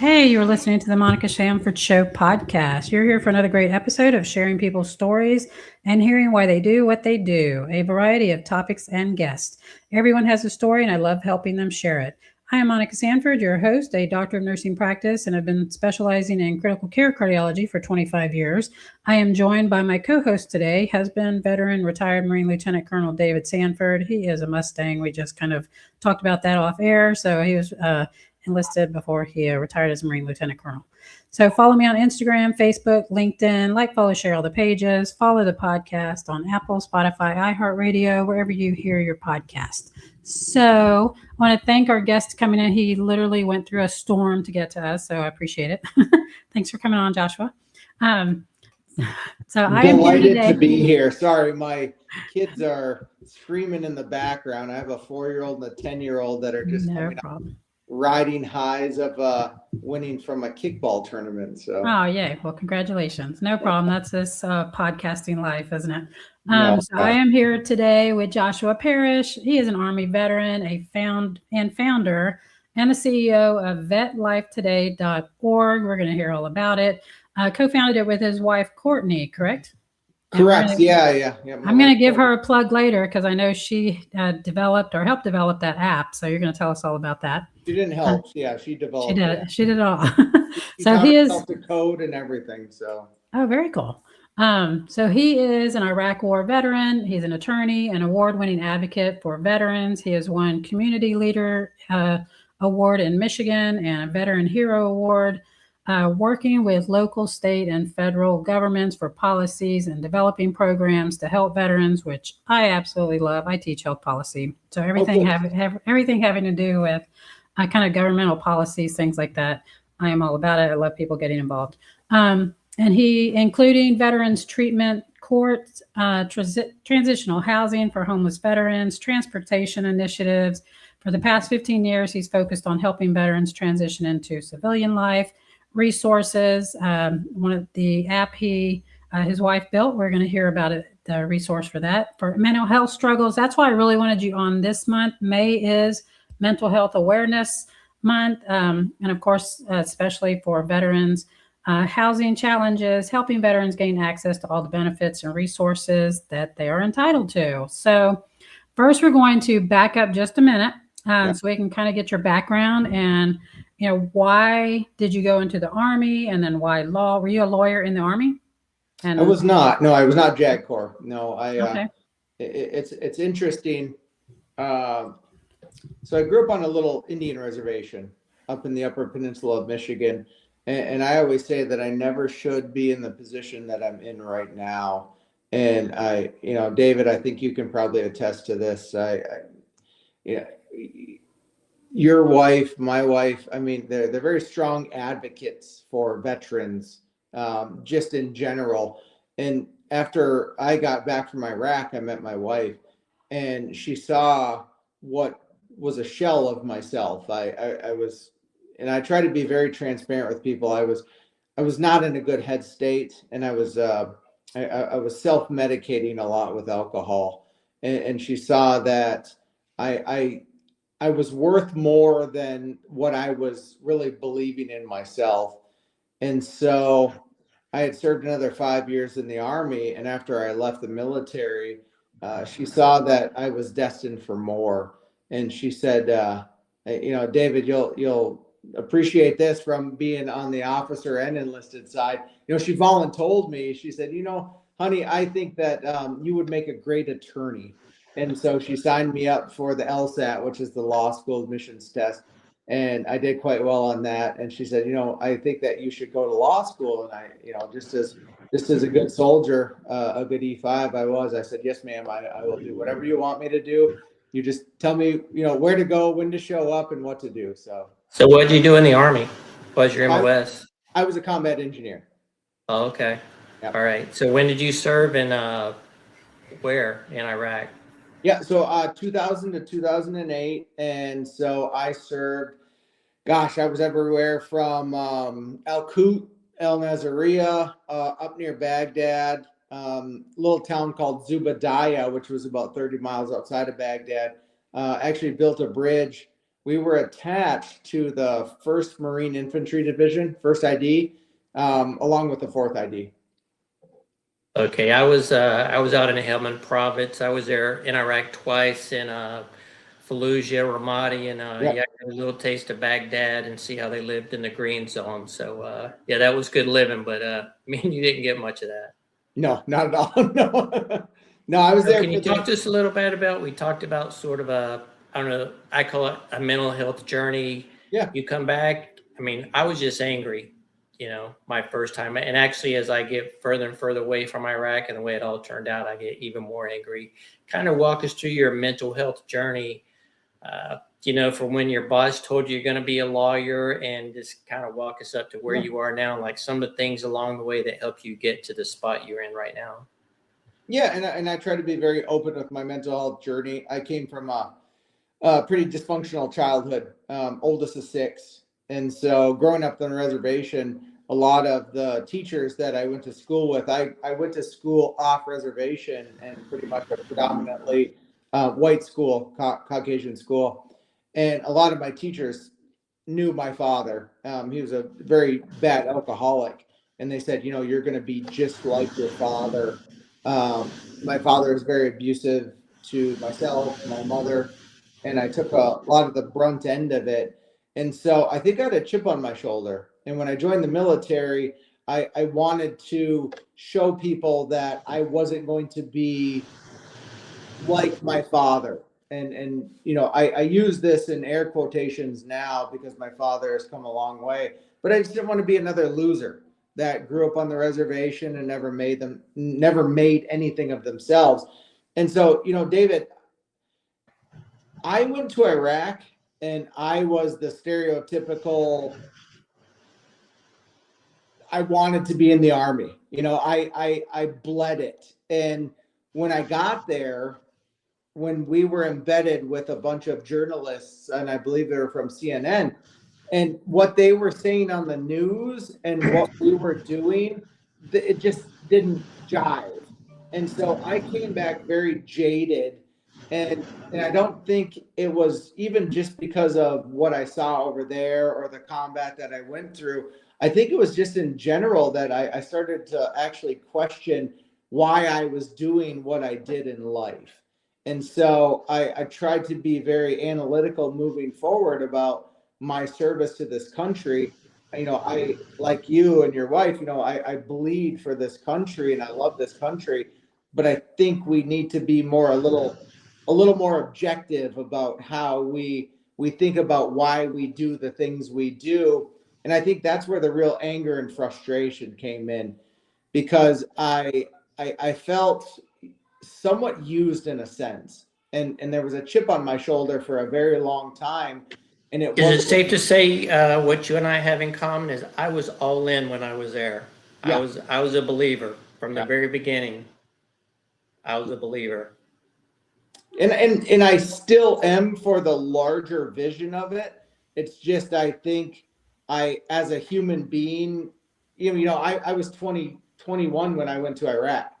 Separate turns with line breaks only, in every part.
Hey, you're listening to the Monica Sanford Show podcast. You're here for another great episode of sharing people's stories and hearing why they do what they do, a variety of topics and guests. Everyone has a story, and I love helping them share it. I am Monica Sanford, your host, a doctor of nursing practice, and I've been specializing in critical care cardiology for 25 years. I am joined by my co host today, husband, veteran, retired Marine Lieutenant Colonel David Sanford. He is a Mustang. We just kind of talked about that off air. So he was enlisted before he retired as a Marine Lieutenant Colonel. So follow me on Instagram, Facebook, LinkedIn, like, follow, share all the pages, follow the podcast on Apple, Spotify, iHeartRadio, wherever you hear your podcast. So I want to thank our guest coming in. He literally went through a storm to get to us, so I appreciate it. Thanks for coming on, Joshua. So I am
delighted to be here. Sorry, my kids are screaming in the background. I have a 4-year-old and a 10-year-old that are just riding highs of winning from a kickball tournament. So
yay. Well, congratulations. No problem. That's this podcasting life, isn't it?
So
I am here today with Joshua Parish. He is an Army veteran, a founder and the CEO of VetLifeToday.org. We're going to hear all about it. Co-founded it with his wife, Courtney, correct?
Correct. Yeah.
I'm going to give her a plug later because I know she developed or helped develop that app. So you're going to tell us all about that.
She didn't help. She developed.
She did it. She did it all.
So he is the code and everything. So
very cool. So he is an Iraq War veteran. He's an attorney, an award-winning advocate for veterans. He has won Community Leader Award in Michigan and a Veteran Hero Award. Working with local, state, and federal governments for policies and developing programs to help veterans, which I absolutely love. I teach health policy, so everything everything having to do with kind of governmental policies, things like that. I am all about it. I love people getting involved. And he, including veterans treatment courts, transitional housing for homeless veterans, transportation initiatives. For the past 15 years, he's focused on helping veterans transition into civilian life. Resources, one of the app his wife built. We're going to hear about it, the resource for that, for mental health struggles. That's why I really wanted you on this month. May is Mental Health Awareness Month, and of course, especially for veterans, housing challenges, helping veterans gain access to all the benefits and resources that they are entitled to. So first, we're going to back up just a minute so we can kind of get your background and why did you go into the Army, and then why law? Were you a lawyer in the Army?
And I was not. No, I was not JAG Corps. No,
Okay.
It's interesting. So I grew up on a little Indian reservation up in the Upper Peninsula of Michigan, and I always say that I never should be in the position that I'm in right now. And David, I think you can probably attest to this. Your wife, my wife, I mean, they're very strong advocates for veterans, just in general. And after I got back from Iraq, I met my wife, and she saw what was a shell of myself. I was, and I try to be very transparent with people. I was not in a good head state, and I was self-medicating a lot with alcohol, and she saw that I was worth more than what I was really believing in myself. And so I had served another 5 years in the Army. And after I left the military, she saw that I was destined for more. And she said, David, you'll appreciate this from being on the officer and enlisted side. She voluntold me. She said, honey, I think that you would make a great attorney. And so she signed me up for the LSAT, which is the law school admissions test. And I did quite well on that. And she said, I think that you should go to law school. And I, just as a good soldier, a good E5 I said, yes, ma'am, I will do whatever you want me to do. You just tell me, where to go, when to show up, and what to do. So
what did you do in the Army? What was your MOS?
I was a combat engineer.
Oh, okay.
Yep.
All right. So when did you serve in where in Iraq?
Yeah, so 2000 to 2008, and so I served. Gosh, I was everywhere from Al Qut, El Nazariya, up near Baghdad, little town called Zubadaya, which was about 30 miles outside of Baghdad. Actually built a bridge we were attached to the 1st Marine Infantry Division, 1st ID, along with the 4th ID.
Okay, I was out in Helmand Province. I was there in Iraq twice, in Fallujah, Ramadi, and
Yep.
yeah, I got a little taste of Baghdad and see how they lived in the green zone. So yeah, that was good living, but man, you didn't get much of that.
No, not at all. No, no, I was
So
there.
can you talk to us a little bit about? We talked about sort of a, I don't know, I call it a mental health journey.
Yeah.
You come back. I mean, I was just angry, my first time. And actually, as I get further and further away from Iraq and the way it all turned out, I get even more angry. Kind of walk us through your mental health journey. From when your boss told you you're going to be a lawyer, and just kind of walk us up to where you are now, like some of the things along the way that help you get to the spot you're in right now.
Yeah, and I try to be very open with my mental health journey. I came from a pretty dysfunctional childhood, oldest of 6. And so growing up on a reservation, a lot of the teachers that I went to school with, I went to school off reservation and pretty much a predominantly white school, Caucasian school. And a lot of my teachers knew my father. He was a very bad alcoholic. And they said, you're going to be just like your father. My father is very abusive to myself, my mother, and I took a lot of the brunt end of it. And so I think I had a chip on my shoulder. And when I joined the military, I wanted to show people that I wasn't going to be like my father. And I use this in air quotations now because my father has come a long way, but I just didn't want to be another loser that grew up on the reservation and never made anything of themselves. And so, David, I went to Iraq and I was the stereotypical, I wanted to be in the army. I bled it. And when I got there, when we were embedded with a bunch of journalists, and I believe they were from CNN, and what they were saying on the news and what we were doing, it just didn't jive. And so I came back very jaded. And I don't think it was even just because of what I saw over there or the combat that I went through. I think it was just in general that I started to actually question why I was doing what I did in life. And so I tried to be very analytical moving forward about my service to this country. I, like you and your wife, I bleed for this country and I love this country, but I think we need to be a little more objective about how we think about why we do the things we do. And I think that's where the real anger and frustration came in, because I felt somewhat used in a sense. And there was a chip on my shoulder for a very long time. And it
Is it safe to say what you and I have in common is I was all in when I was there.
Yeah.
I was a believer from the
Yeah.
very beginning. I was a believer.
And I still am for the larger vision of it. It's just, I think as a human being, I was 21 when I went to Iraq.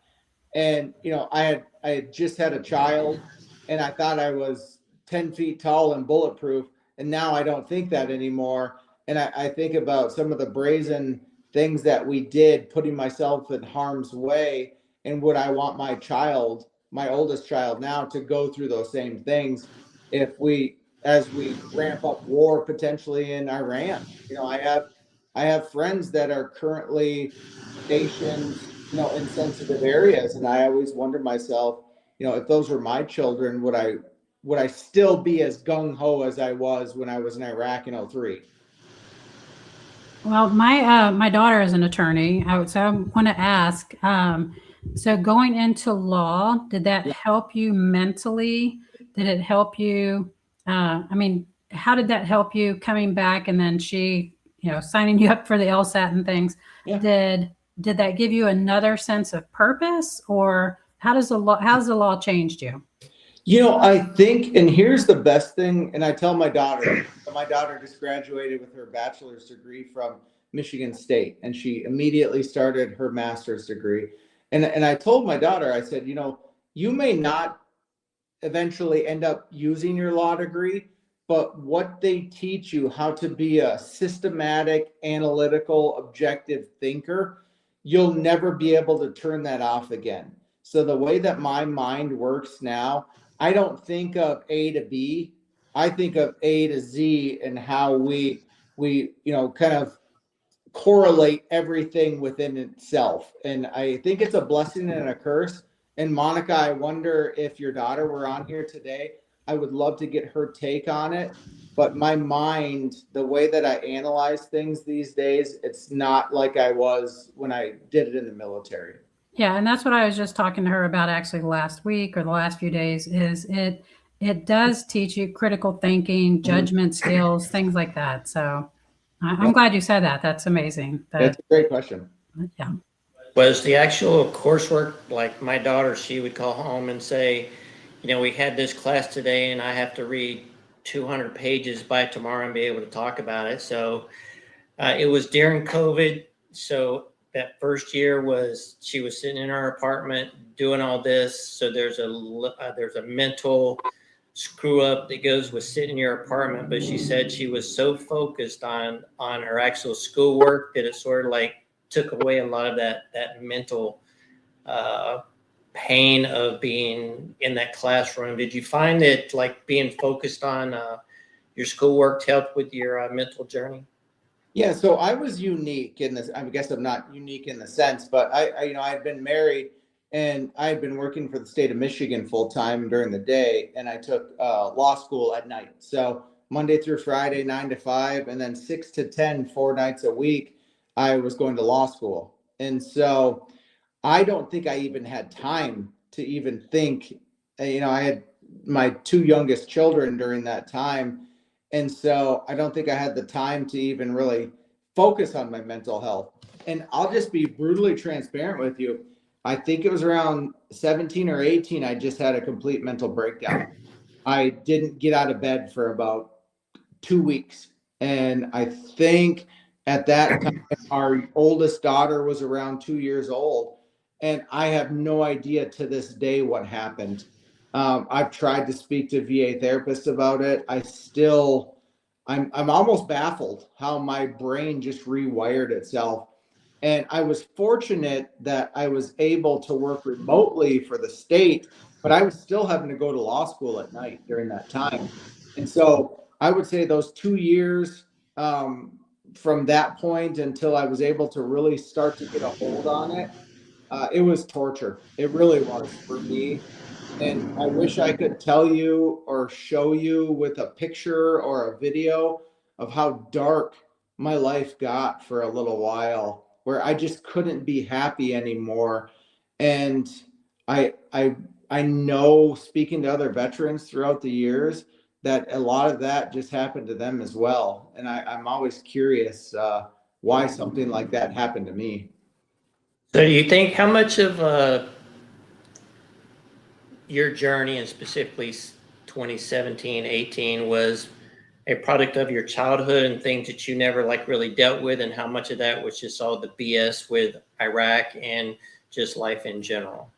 And, I had just had a child and I thought I was 10 feet tall and bulletproof. And now I don't think that anymore. And I think about some of the brazen things that we did, putting myself in harm's way. And would I want my oldest child now, to go through those same things as we ramp up war potentially in Iran? I have friends that are currently stationed, in sensitive areas. And I always wonder myself, if those were my children, would I still be as gung-ho as I was when I was in Iraq in 2003?
Well, my daughter is an attorney. So I want to ask, so going into law, did that help you mentally? Did it help you? How did that help you coming back, and then she, signing you up for the LSAT and things?
Yeah.
Did that give you another sense of purpose, or how's the law changed you?
I think, and here's the best thing, and I tell my daughter just graduated with her bachelor's degree from Michigan State, and she immediately started her master's degree. And I told my daughter, I said, you may not eventually end up using your law degree, but what they teach you how to be a systematic, analytical, objective thinker, you'll never be able to turn that off again. So the way that my mind works now, I don't think of A to B. I think of A to Z and how we kind of correlate everything within itself. And I think it's a blessing and a curse. And Monica, I wonder if your daughter were on here today. I would love to get her take on it. But my mind, the way that I analyze things these days, it's not like I was when I did it in the military.
Yeah, and that's what I was just talking to her about actually last week or the last few days is it does teach you critical thinking, judgment skills, things like that. So I'm glad you said that. That's amazing.
That's a great question.
Yeah.
Was the actual coursework, like my daughter, she would call home and say, we had this class today and I have to read 200 pages by tomorrow and be able to talk about it. So it was during COVID. So that first year she was sitting in her apartment doing all this. So there's a mental screw up that goes with sitting in your apartment. But she said she was so focused on her actual schoolwork that it sort of like took away a lot of that mental pain of being in that classroom. Did you find that like being focused on your schoolwork helped with your mental journey?
Yeah, so I was unique in this. I guess I'm not unique in the sense, but I had been married and I had been working for the state of Michigan full time during the day, and I took law school at night. So Monday through Friday, 9 to 5, and then 6 to 10, 4 nights a week, I was going to law school. And so I don't think I even had time to even think. I had my 2 youngest children during that time. And so I don't think I had the time to even really focus on my mental health. And I'll just be brutally transparent with you. I think it was around 17 or 18, I just had a complete mental breakdown. I didn't get out of bed for about 2 weeks. And I think at that time, our oldest daughter was around 2 years old. And I have no idea to this day what happened. I've tried to speak to VA therapists about it. I'm almost baffled how my brain just rewired itself. And I was fortunate that I was able to work remotely for the state, but I was still having to go to law school at night during that time. And so I would say those 2 years from that point until I was able to really start to get a hold on it, it was torture. It really was for me. And I wish I could tell you or show you with a picture or a video of how dark my life got for a little while, where I just couldn't be happy anymore. And I know, speaking to other veterans throughout the years, that a lot of that just happened to them as well. And I'm always curious why something like that happened to me.
So do you think how much of your journey, and specifically 2017, 18, was a product of your childhood and things that you never like really dealt with, and how much of that was just all the BS with Iraq and just life in general?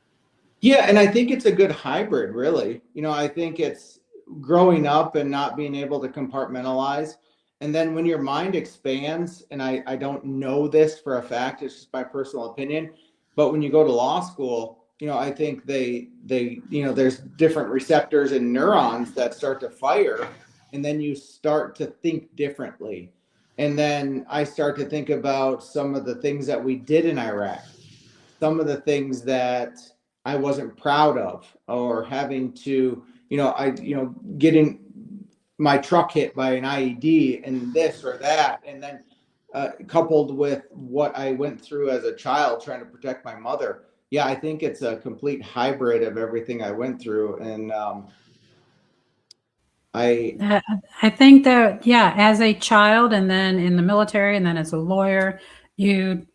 Yeah, and I think it's a good hybrid, really. I think it's growing up and not being able to compartmentalize. And then when your mind expands, and I don't know this for a fact, it's just my personal opinion, but when you go to law school, I think there's different receptors and neurons that start to fire, and then you start to think differently. And then I start to think about some of the things that we did in Iraq, some of the things that I wasn't proud of, or having to, getting my truck hit by an IED and this or that. And then coupled with what I went through as a child trying to protect my mother. Yeah, I think it's a complete hybrid of everything I went through. And
I think that, yeah, as a child and then in the military and then as a lawyer, you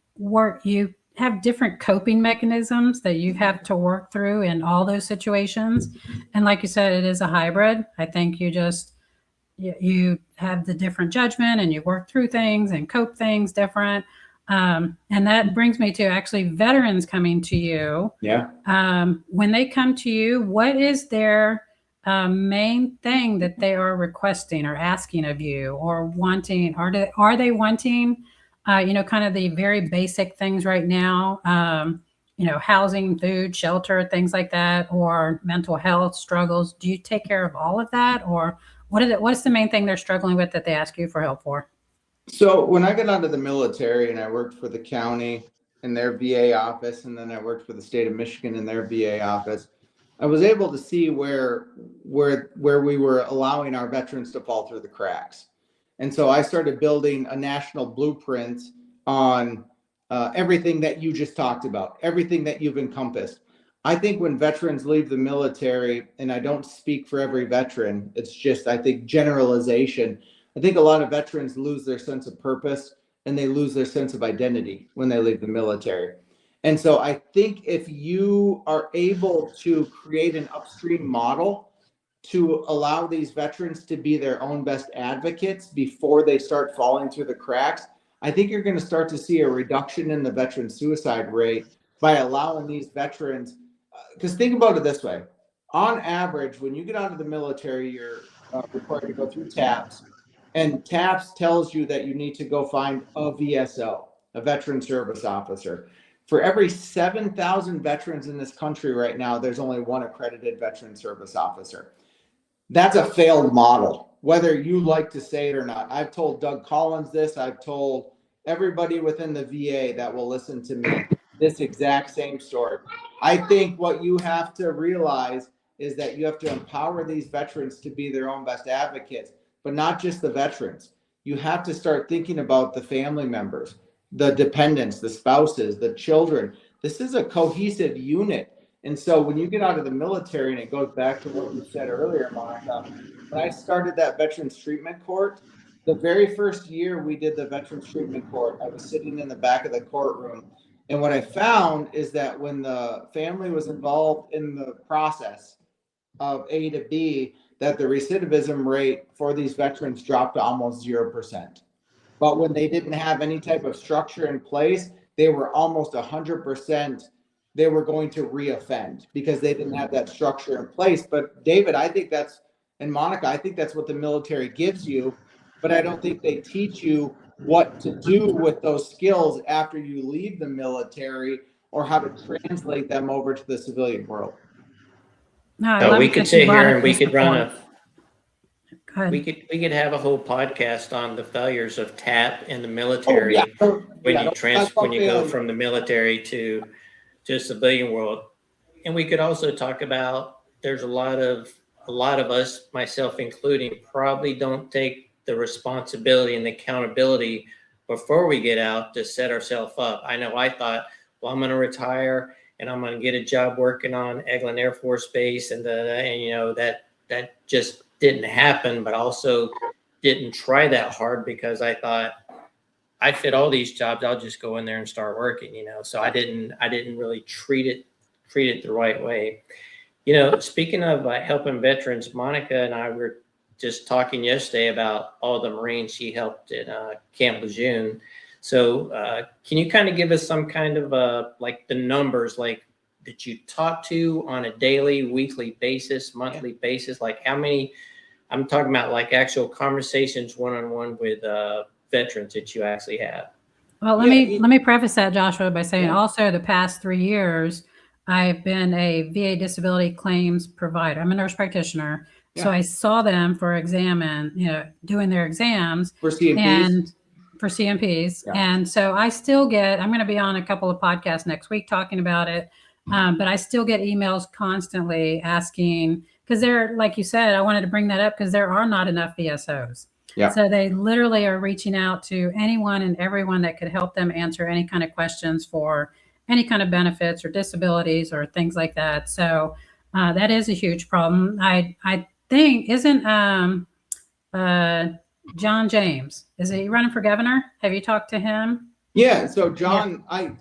have different coping mechanisms that you have to work through in all those situations. And like you said, it is a hybrid. I think you have the different judgment and you work through things and cope things different. And that brings me to actually veterans coming to you.
Yeah.
When they come to you, what is their main thing that they are requesting or asking of you or wanting? Are they wanting, kind of the very basic things right now? Housing, food, shelter, things like that, or mental health struggles. Do you take care of all of that, or what's the main thing they're struggling with that they ask you for help for?
So when I got out of the military and I worked for the county in their VA office, and then I worked for the state of Michigan in their VA office, I was able to see where we were allowing our veterans to fall through the cracks. And so I started building a national blueprint on everything that you just talked about, everything that you've encompassed. I think when veterans leave the military, and I don't speak for every veteran, it's just, I think, generalization. I think a lot of veterans lose their sense of purpose and they lose their sense of identity when they leave the military. And so I think if you are able to create an upstream model to allow these veterans to be their own best advocates before they start falling through the cracks, I think you're going to start to see a reduction in the veteran suicide rate by allowing these veterans. Because think about it this way. On average, when you get out of the military, you're required to go through TAPS. And TAPS tells you that you need to go find a VSO, a veteran service officer. For every 7,000 veterans in this country right now, there's only one accredited veteran service officer. That's a failed model, whether you like to say it or not. I've told Doug Collins this. I've told everybody within the VA that will listen to me this exact same story. I think what you have to realize is that you have to empower these veterans to be their own best advocates, but not just the veterans. You have to start thinking about the family members, the dependents, the spouses, the children. This is a cohesive unit. And so when you get out of the military, and it goes back to what you said earlier, Monica, when I started that Veterans Treatment Court, the very first year we did the Veterans Treatment Court, I was sitting in the back of the courtroom. And what I found is that when the family was involved in the process of A to B, that the recidivism rate for these veterans dropped to almost 0%. But when they didn't have any type of structure in place, they were almost 100%. They were going to reoffend because they didn't have that structure in place. But David, I think that's, and Monica, I think that's what the military gives you, but I don't think they teach you what to do with those skills after you leave the military, or how to translate them over to the civilian world.
No,
we could sit here and we could run
we
could have a whole podcast on the failures of TAP in the military when you go from the military to civilian world. And we could also talk about, there's a lot of us, myself including, probably don't take the responsibility and the accountability before we get out to set ourselves up. I know I thought, well, I'm going to retire and I'm going to get a job working on Eglin Air Force Base, and that just didn't happen. But also didn't try that hard because I thought, I fit all these jobs, I'll just go in there and start working. So I didn't really treat it the right way. Speaking of helping veterans, Monica and I were just talking yesterday about all the Marines she helped at Camp Lejeune. So can you kind of give us some kind of like the numbers, like that you talk to on a daily, weekly basis, monthly basis? Like how many, I'm talking about like actual conversations one-on-one with veterans that you actually have.
Well, let me preface that, Joshua, by saying also the past 3 years, I've been a VA disability claims provider. I'm a nurse practitioner. Yeah. So I saw them for doing their exams
for CMPs.
And for CMPs. Yeah. And so I still get, I'm going to be on a couple of podcasts next week talking about it. But I still get emails constantly asking, because they're, like you said, I wanted to bring that up because there are not enough VSOs. Yeah. So they literally are reaching out to anyone and everyone that could help them answer any kind of questions for any kind of benefits or disabilities or things like that. So that is a huge problem. I think, isn't John James, is he running for governor? Have you talked to him?
Yeah. So John, yeah.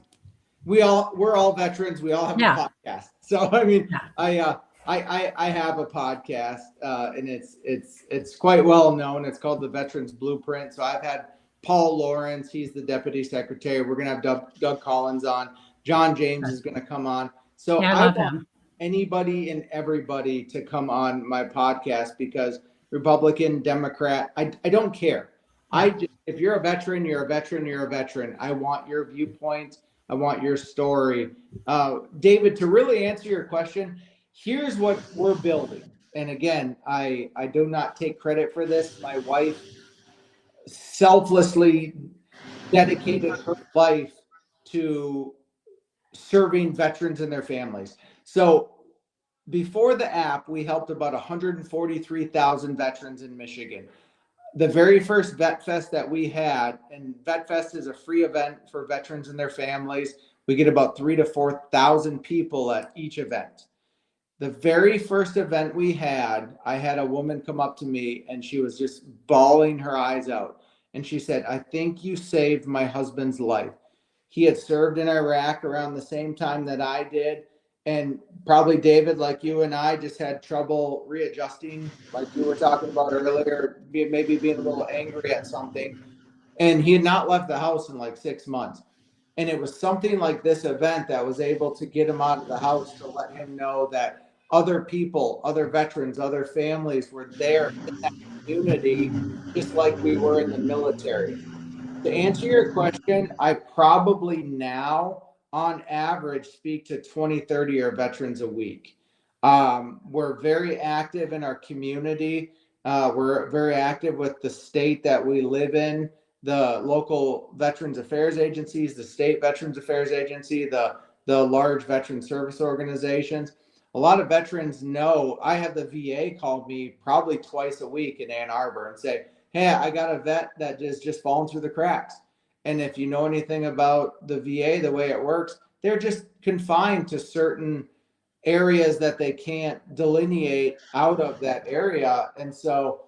We're all veterans. We all have a podcast. So I mean, yeah. I have a podcast, and it's quite well known. It's called the Veterans Blueprint. So I've had Paul Lawrence, he's the deputy secretary. We're gonna have Doug Collins on. John James is gonna come on. So
yeah, I love him.
anybody and everybody to come on my podcast, because Republican, Democrat, I don't care. If you're a veteran, you're a veteran, you're a veteran. I want your viewpoint. I want your story. David, to really answer your question, here's what we're building. And again, I do not take credit for this. My wife selflessly dedicated her life to serving veterans and their families. So before the app, we helped about 143,000 veterans in Michigan. The very first Vet Fest that we had, and Vet Fest is a free event for veterans and their families. We get about 3,000 to 4,000 people at each event. The very first event we had, I had a woman come up to me and she was just bawling her eyes out. And she said, "I think you saved my husband's life. He had served in Iraq around the same time that I did. And probably, David, like you and I, just had trouble readjusting, like you were talking about earlier, maybe being a little angry at something. And he had not left the house in like 6 months. And it was something like this event that was able to get him out of the house, to let him know that other people, other veterans, other families were there in that community, just like we were in the military. To answer your question, I probably now, on average, speak to 20, 30 or veterans a week. We're very active in our community. We're very active with the state that we live in, the local Veterans Affairs agencies, the state Veterans Affairs Agency, the large veteran service organizations. A lot of veterans know. I have the VA call me probably twice a week in Ann Arbor and say, "Hey, I got a vet that is just falling through the cracks." And if you know anything about the VA, the way it works, they're just confined to certain areas that they can't delineate out of that area. And so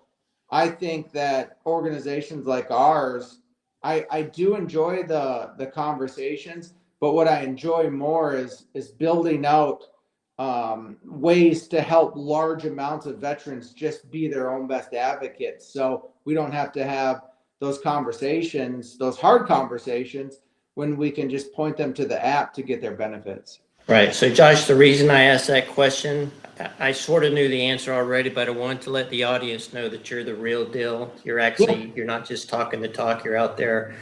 I think that organizations like ours, I do enjoy the conversations, but what I enjoy more is building out ways to help large amounts of veterans just be their own best advocates. So we don't have to have those conversations, those hard conversations, when we can just point them to the app to get their benefits.
Right. So Josh, the reason I asked that question, I sort of knew the answer already, but I wanted to let the audience know that you're the real deal. You're actually, you're not just talking the talk, you're out there,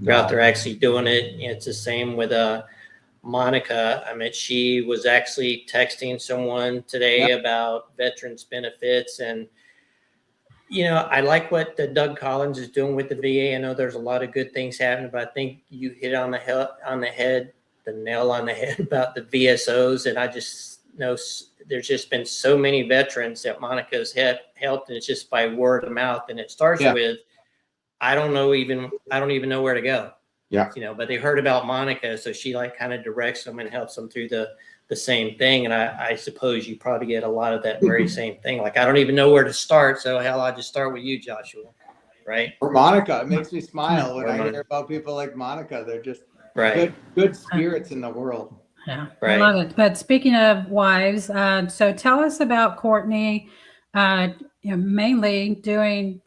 actually doing it. It's the same with Monica. I mean, she was actually texting someone today about veterans benefits, and I like what Doug Collins is doing with the VA. I know there's a lot of good things happening, but I think you hit on the nail on the head about the VSOs. And I just know there's just been so many veterans that Monica's helped, and it's just by word of mouth. And it starts with, I don't even know where to go. But they heard about Monica, so she kind of directs them and helps them through the same thing. And I suppose you probably get a lot of that very same thing. Like, I don't even know where to start, so hell, I'll just start with you, Joshua. Right?
Or Monica. It makes me smile when I hear about people like Monica. They're just good spirits in the world.
Yeah, I love it. But speaking of wives, so tell us about Courtney, mainly doing,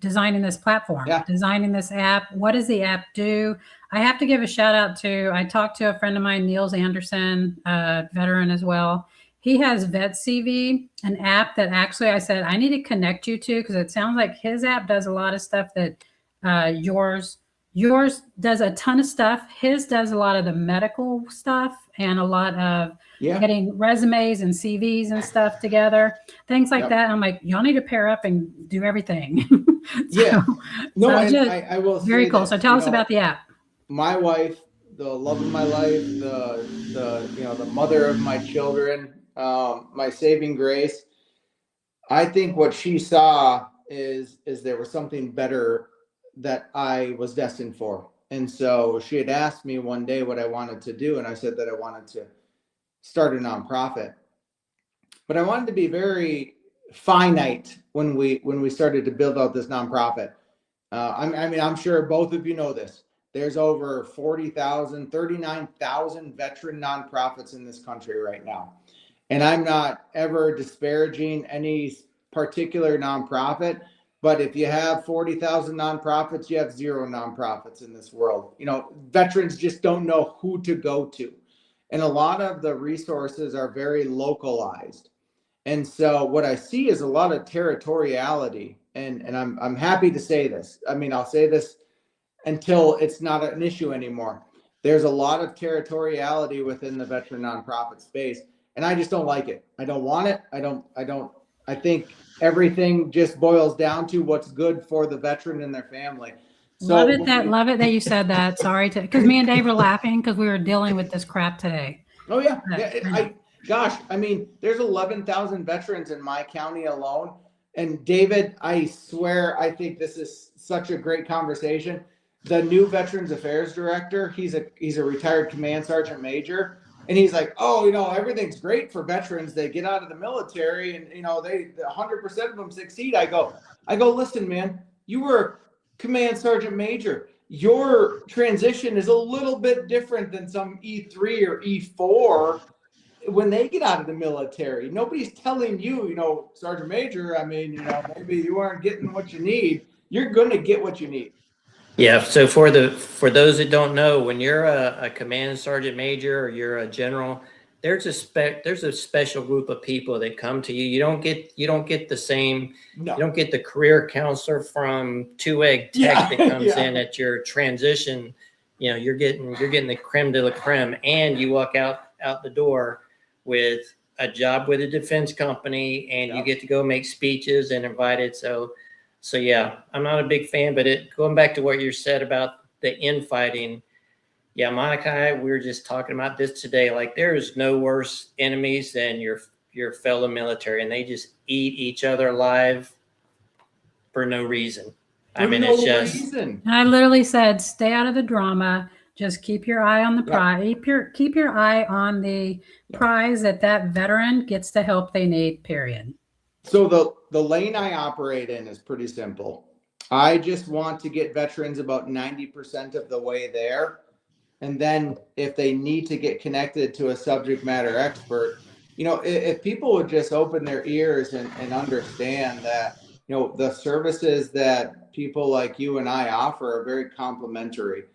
designing this platform, designing this app. What does the app do? I have to give a shout out to, I talked to a friend of mine, Niels Anderson, veteran as well. He has Vet CV, an app that actually I said, I need to connect you to, because it sounds like his app does a lot of stuff that yours does a ton of stuff. His does a lot of the medical stuff and a lot of getting resumes and CVs and stuff together, things like that. I'm like, y'all need to pair up and do everything.
I will say
very cool.
That,
so tell us about the app.
My wife, the love of my life, the mother of my children, my saving grace. I think what she saw is there was something better that I was destined for. And so she had asked me one day what I wanted to do. And I said that I wanted to start a nonprofit, but I wanted to be very finite when we started to build out this nonprofit. I'm sure both of you know this. There's over 39,000 veteran nonprofits in this country right now. And I'm not ever disparaging any particular nonprofit, but if you have 40,000 nonprofits, you have 0 nonprofits in this world. Veterans just don't know who to go to. And a lot of the resources are very localized. And so what I see is a lot of territoriality. And I'm happy to say this. I mean, I'll say this until it's not an issue anymore. There's a lot of territoriality within the veteran nonprofit space, and I just don't like it. I don't want it. I think everything just boils down to what's good for the veteran and their family.
Love it that you said that. Sorry because me and Dave were laughing because we were dealing with this crap today.
Oh yeah. Gosh, I mean, there's 11,000 veterans in my county alone. And David, I swear, I think this is such a great conversation. The new Veterans Affairs Director, he's a retired command sergeant major. And he's like, oh, everything's great for veterans. They get out of the military and, they 100% of them succeed. I go, listen, man, you were command sergeant major. Your transition is a little bit different than some E3 or E4 when they get out of the military. Nobody's telling you, sergeant major, I mean, maybe you aren't getting what you need. You're going to get what you need.
Yeah. So for those that don't know, when you're a command sergeant major or you're a general, there's a special group of people that come to you. You don't get the same. No. You don't get the career counselor from 2-egg tech that comes in at your transition. You're getting the creme de la creme, and you walk out the door with a job with a defense company, and you get to go make speeches and invited. So yeah, I'm not a big fan, but going back to what you said about the infighting. Yeah, Monica and I, we were just talking about this today. Like, there's no worse enemies than your fellow military, and they just eat each other alive for no reason. It's just.
I literally said, stay out of the drama. Just keep your eye on the prize. Keep your eye on the prize that veteran gets the help they need. Period.
So the lane I operate in is pretty simple. I just want to get veterans about 90% of the way there. And then if they need to get connected to a subject matter expert, if people would just open their ears and understand that, the services that people like you and I offer are very complementary.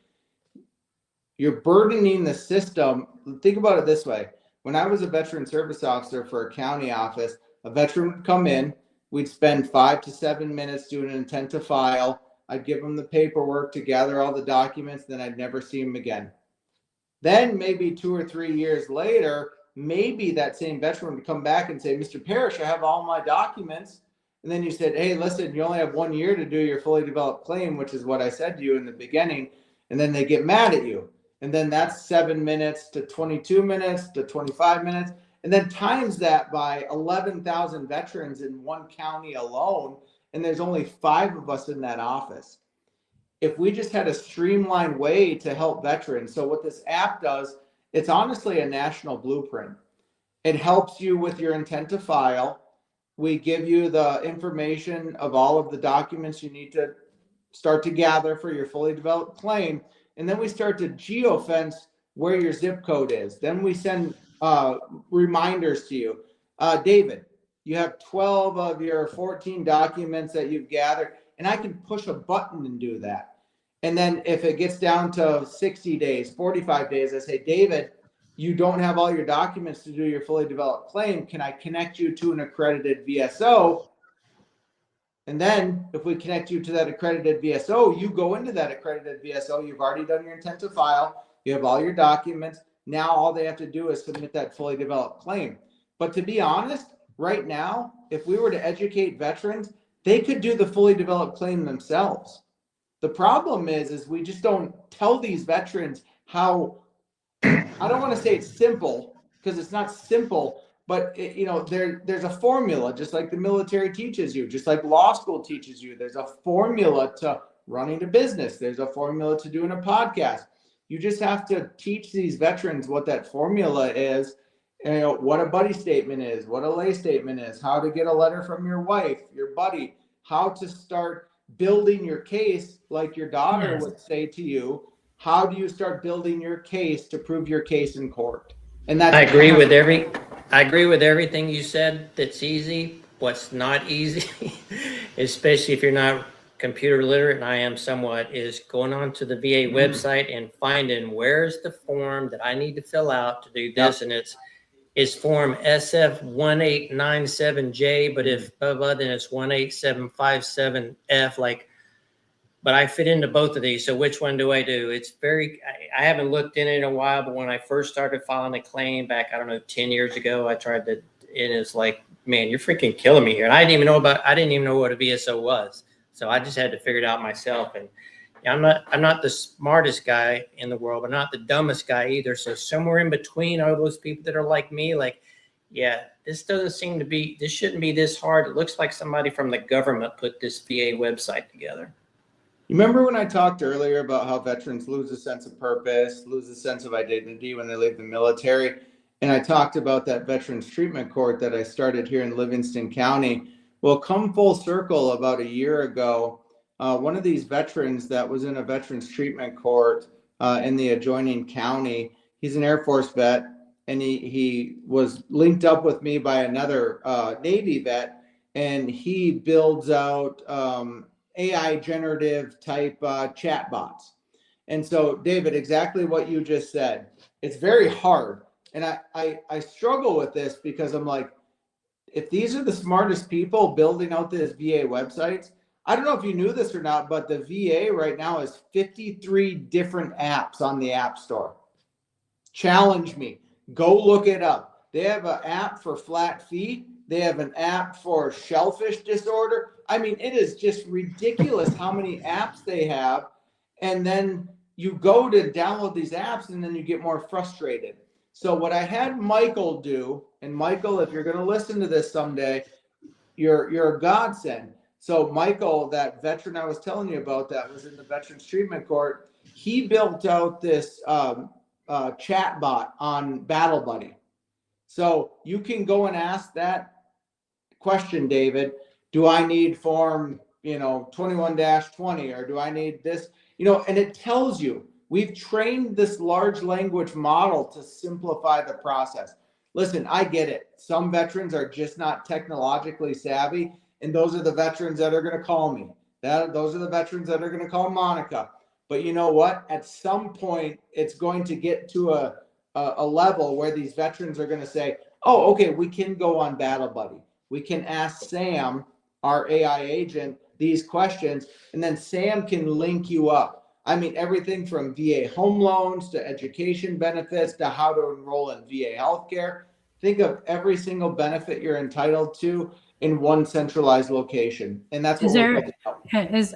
You're burdening the system. Think about it this way. When I was a veteran service officer for a county office, a veteran would come in, we'd spend 5 to 7 minutes doing an intent to file. I'd give them the paperwork to gather all the documents, then I'd never see them again. Then maybe 2 or 3 years later, maybe that same veteran would come back and say, Mr. Parish, I have all my documents. And then you said, hey, listen, you only have 1 year to do your fully developed claim, which is what I said to you in the beginning. And then they get mad at you. And then that's 7 minutes to 22 minutes to 25 minutes. And then times that by 11,000 veterans in one county alone. And there's only 5 of us in that office. If we just had a streamlined way to help veterans. So what this app does, it's honestly a national blueprint. It helps you with your intent to file. We give you the information of all of the documents you need to start to gather for your fully developed claim. And then we start to geofence where your zip code is. Then we send reminders to you. David, you have 12 of your 14 documents that you've gathered, and I can push a button and do that. And then if it gets down to 60 days, 45 days, I say, David, you don't have all your documents to do your fully developed claim. Can I connect you to an accredited VSO? And then if we connect you to that accredited VSO, you go into that accredited VSO. You've already done your intent to file. You have all your documents. Now all they have to do is submit that fully developed claim. But to be honest, right now, if we were to educate veterans, they could do the fully developed claim themselves. The problem is we just don't tell these veterans how, I don't want to say it's simple, because it's not simple, but there's a formula, just like the military teaches you, just like law school teaches you. There's a formula to running a business. There's a formula to doing a podcast. You just have to teach these veterans what that formula is, what a buddy statement is, what a lay statement is, how to get a letter from your wife, your buddy, how to start building your case like your daughter would say to you. How do you start building your case to prove your case in court? And that's I agree with everything you said. That's easy. What's not easy, especially if you're not
computer literate, and I am somewhat, is going on to the VA website and finding where's the form that I need to fill out to do this. And it's form SF1897J, but if blah, blah, then it's 18757F. Like, but I fit into both of these. So which one do I do? It's very, I haven't looked in it in a while, but when I first started filing a claim back, I don't know, 10 years ago, I tried to, and it's like, man, you're freaking killing me here. And I didn't even know what a VSO was. So I just had to figure it out myself. And I'm not the smartest guy in the world, but not the dumbest guy either. So somewhere in between all those people that are like me, like, yeah, this shouldn't be this hard. It looks like somebody from the government put this VA website together.
You remember when I talked earlier about how veterans lose a sense of purpose, lose a sense of identity when they leave the military? And I talked about that Veterans Treatment Court that I started here in Livingston County. Well, come full circle, about a year ago, one of these veterans that was in a Veterans Treatment Court in the adjoining county, he's an Air Force vet, and he was linked up with me by another Navy vet, and he builds out AI generative type chat bots. And so, David, exactly what you just said. It's very hard. And I struggle with this because I'm like, if these are the smartest people building out this VA websites, I don't know if you knew this or not, but the VA right now has 53 different apps on the App Store. Challenge me. Go look it up. They have an app for flat feet. They have an app for shellfish disorder. I mean, it is just ridiculous how many apps they have. And then you go to download these apps and then you get more frustrated. So what I had Michael do, and Michael, if you're going to listen to this someday, you're a godsend. So Michael, that veteran I was telling you about that was in the Veterans Treatment Court, he built out this chat bot on Battle Buddy. So you can go and ask that question, David, do I need form, 21-20, or do I need this, and it tells you. We've trained this large language model to simplify the process. Listen, I get it. Some veterans are just not technologically savvy, and those are the veterans that are going to call me. Those are the veterans that are going to call Monica. But you know what? At some point, it's going to get to a level where these veterans are going to say, oh, okay, we can go on Battle Buddy. We can ask Sam, our AI agent, these questions, and then Sam can link you up. I mean, everything from VA home loans to education benefits to how to enroll in VA healthcare. Think of every single benefit you're entitled to in one centralized location. And that's what we're building out.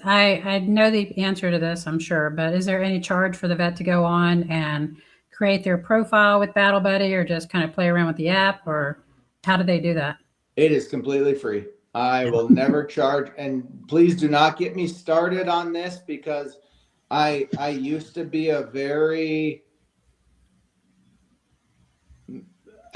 I know the answer to this, I'm sure, but is there any charge for the vet to go on and create their profile with Battle Buddy, or just kind of play around with the app, or how do they do that?
It is completely free. I will never charge. And please do not get me started on this, because I used to be I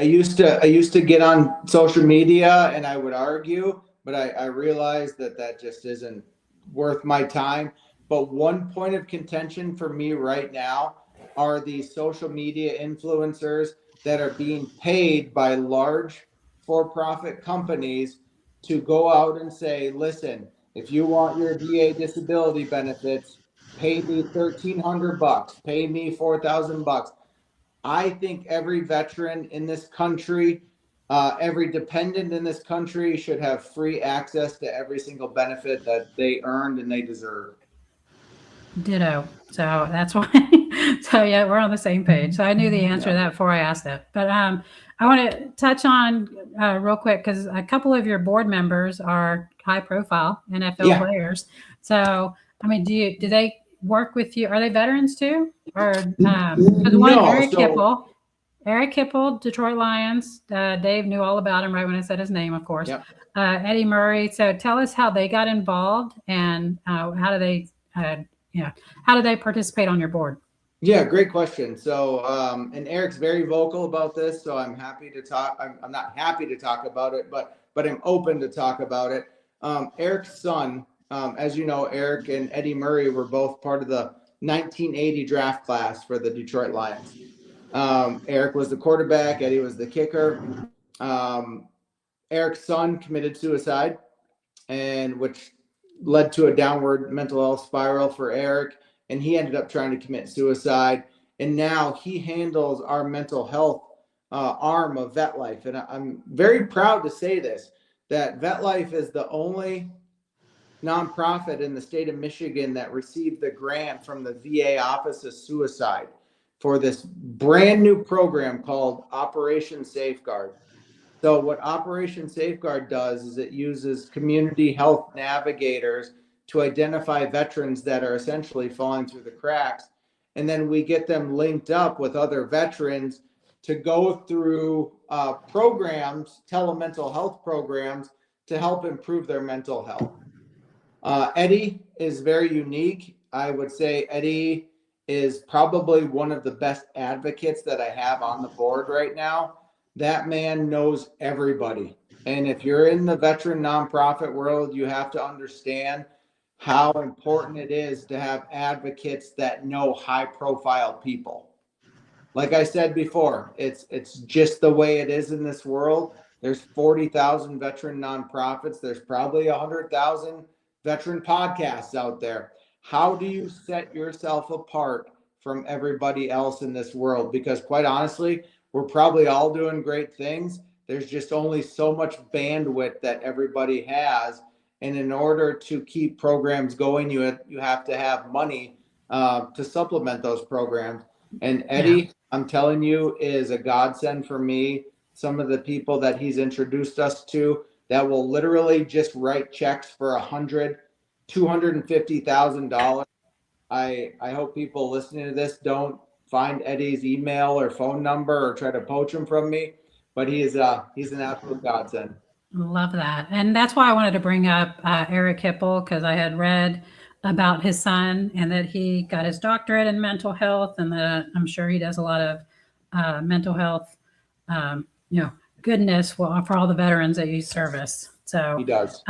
used to get on social media and I would argue, but I realized that just isn't worth my time. But one point of contention for me right now are these social media influencers that are being paid by large for-profit companies to go out and say, listen, if you want your VA disability benefits, pay me $1,300, pay me $4,000. I think every veteran in this country, every dependent in this country should have free access to every single benefit that they earned and they deserve.
Ditto. So that's why. So yeah, we're on the same page. So I knew the answer to that before I asked it. But I want to touch on real quick, because a couple of your board members are high profile NFL players. So I mean, do they work with you? Are they veterans too? Or Eric Kipple, Detroit Lions. Dave knew all about him right when I said his name, of course.
Yep.
Eddie Murray. So tell us how they got involved, and how do they participate on your board?
Yeah, great question. So, and Eric's very vocal about this, so I'm happy to talk. I'm not happy to talk about it, but I'm open to talk about it. Eric's son, as you know, Eric and Eddie Murray were both part of the 1980 draft class for the Detroit Lions. Eric was the quarterback, Eddie was the kicker. Eric's son committed suicide, and which led to a downward mental health spiral for Eric, and he ended up trying to commit suicide. And now he handles our mental health arm of VetLife. And I'm very proud to say this, that VetLife is the only nonprofit in the state of Michigan that received the grant from the VA Office of Suicide for this brand new program called Operation Safeguard. So what Operation Safeguard does is it uses community health navigators to identify veterans that are essentially falling through the cracks. And then we get them linked up with other veterans to go through programs, telemental health programs, to help improve their mental health. Eddie is very unique. I would say Eddie is probably one of the best advocates that I have on the board right now. That man knows everybody. And if you're in the veteran nonprofit world, you have to understand how important it is to have advocates that know high profile people. Like I said before, it's just the way it is in this world. There's 40,000 veteran nonprofits. There's probably 100,000 veteran podcasts out there. How do you set yourself apart from everybody else in this world? Because quite honestly, we're probably all doing great things. There's just only so much bandwidth that everybody has. And in order to keep programs going, you have to have money to supplement those programs. And Eddie, I'm telling you, is a godsend for me. Some of the people that he's introduced us to that will literally just write checks for $100,000, $250,000. I hope people listening to this don't find Eddie's email or phone number or try to poach him from me, but he's an absolute godsend.
Love that. And that's why I wanted to bring up Eric Hipple, because I had read about his son and that he got his doctorate in mental health, and that I'm sure he does a lot of mental health, goodness for all the veterans that you service. So
He does.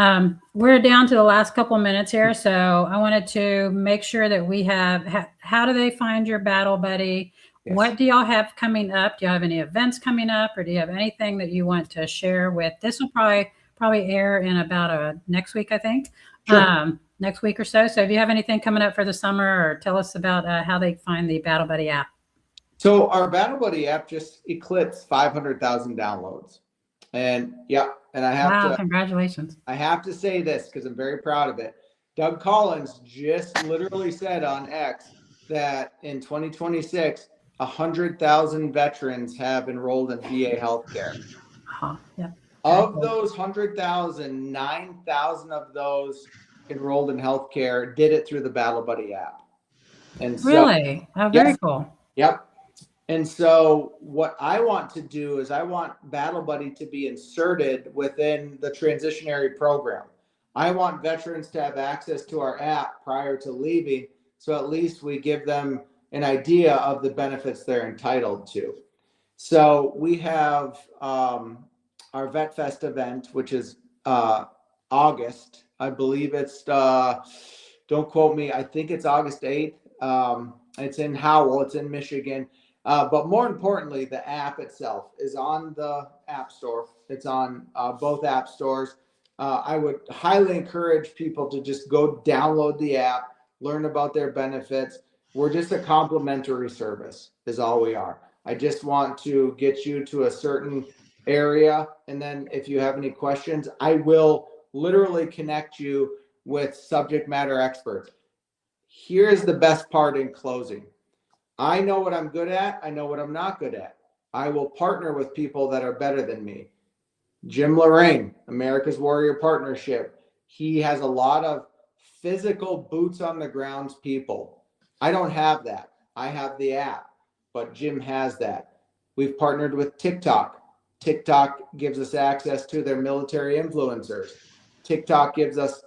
We're down to the last couple minutes here. So I wanted to make sure that we have, how do they find your battle buddy?
Yes.
What do y'all have coming up? Do you have any events coming up, or do you have anything that you want to share with? This will probably air in about next week, I think.
Sure.
Next week or so. So if you have anything coming up for the summer, or tell us about how they find the Battle Buddy app.
So our Battle Buddy app just eclipsed 500,000 downloads. And I have
congratulations.
I have to say this because I'm very proud of it. Doug Collins just literally said on X that in 2026, 100,000 veterans have enrolled in VA healthcare. Of those 100,000, 9,000 of those enrolled in healthcare did it through the Battle Buddy app. And so,
really? Oh, very cool.
Yep. And so what I want to do is I want Battle Buddy to be inserted within the transitionary program. I want veterans to have access to our app prior to leaving, so at least we give them an idea of the benefits they're entitled to. So we have our Vet Fest event, which is August. I believe it's, don't quote me, I think it's August 8th. It's in Howell, it's in Michigan. But more importantly, the app itself is on the App Store. It's on both app stores. I would highly encourage people to just go download the app, learn about their benefits. We're just a complimentary service is all we are. I just want to get you to a certain area. And then if you have any questions, I will literally connect you with subject matter experts. Here's the best part in closing. I know what I'm good at. I know what I'm not good at. I will partner with people that are better than me. Jim Lorraine, America's Warrior Partnership. He has a lot of physical boots on the ground people. I don't have that. I have the app, but Jim has that. We've partnered with TikTok. TikTok gives us access to their military influencers. TikTok gives us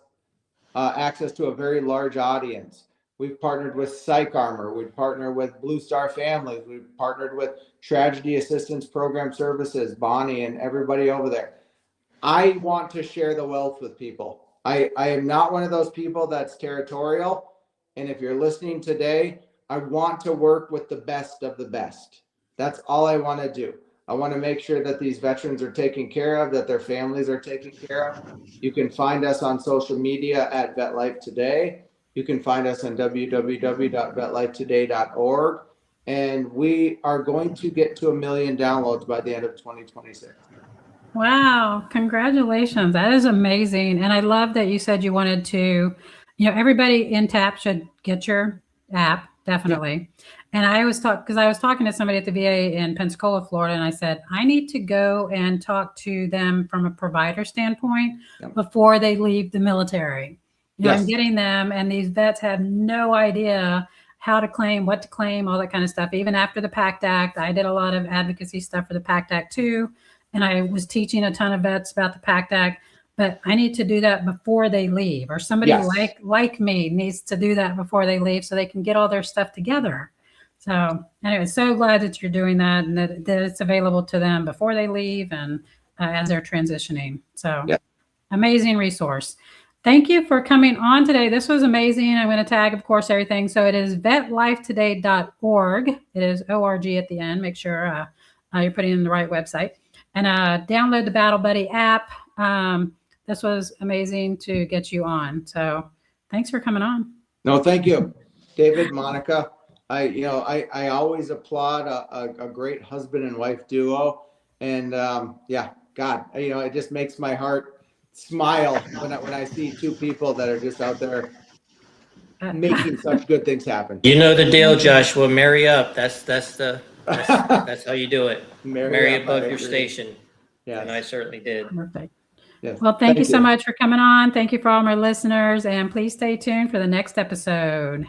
access to a very large audience. We've partnered with Psych Armor. We've partnered with Blue Star Families. We've partnered with Tragedy Assistance Program Services, Bonnie and everybody over there. I want to share the wealth with people. I am not one of those people that's territorial. And if you're listening today, I want to work with the best of the best. That's all I want to do. I want to make sure that these veterans are taken care of, that their families are taken care of. You can find us on social media at Vet Life Today. You can find us on www.vetlifetoday.org. And we are going to get to 1 million downloads by the end of 2026.
Wow, congratulations. That is amazing. And I love that you said you wanted to, everybody in TAP should get your app, definitely. And I was because I was talking to somebody at the VA in Pensacola, Florida, and I said, I need to go and talk to them from a provider standpoint before they leave the military. I'm getting them, and these vets have no idea how to claim, what to claim, all that kind of stuff. Even after the PACT Act, I did a lot of advocacy stuff for the PACT Act too. And I was teaching a ton of vets about the PACT Act, but I need to do that before they leave, or somebody like me needs to do that before they leave so they can get all their stuff together. So anyway, so glad that you're doing that, and that it's available to them before they leave and as they're transitioning. So amazing resource. Thank you for coming on today. This was amazing. I'm going to tag, of course, everything. So it is vetlifetoday.org. It is ORG at the end. Make sure you're putting in the right website. And download the Battle Buddy app. This was amazing to get you on. So thanks for coming on.
No, thank you, David, Monica. I always applaud a great husband and wife duo. And God, it just makes my heart smile when I see two people that are just out there making such good things happen.
You know the deal, Joshua. Marry up. That's how you do it. Marry above your station. Yeah, and I certainly did.
Perfect. Yes. Well, thank you so much for coming on. Thank you for all my listeners, and please stay tuned for the next episode.